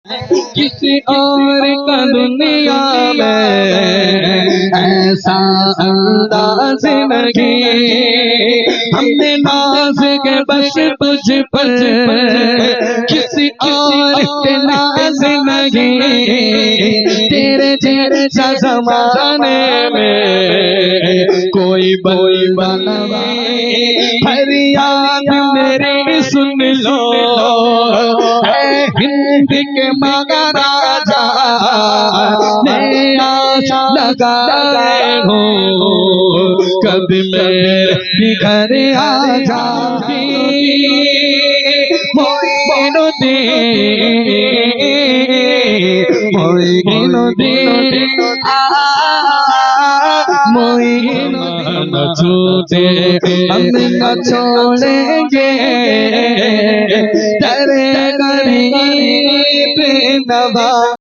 किसी और का दुनिया में ऐसा अंदाज नहीं, हमने नाज के बस तुझ पर, किसी और के नाज नहीं, तेरे जैसा ज़माने में कोई बंदा नहीं। फरियाद मेरी सुन लो हिंद के महाराजा, मैं आशा लगाए हो कभी मेरे घर आ जाओगी। मोइनुद्दीन मोइनुद्दीन न छूटे हम न छोड़ेंगे, तेरे गरीब नवाज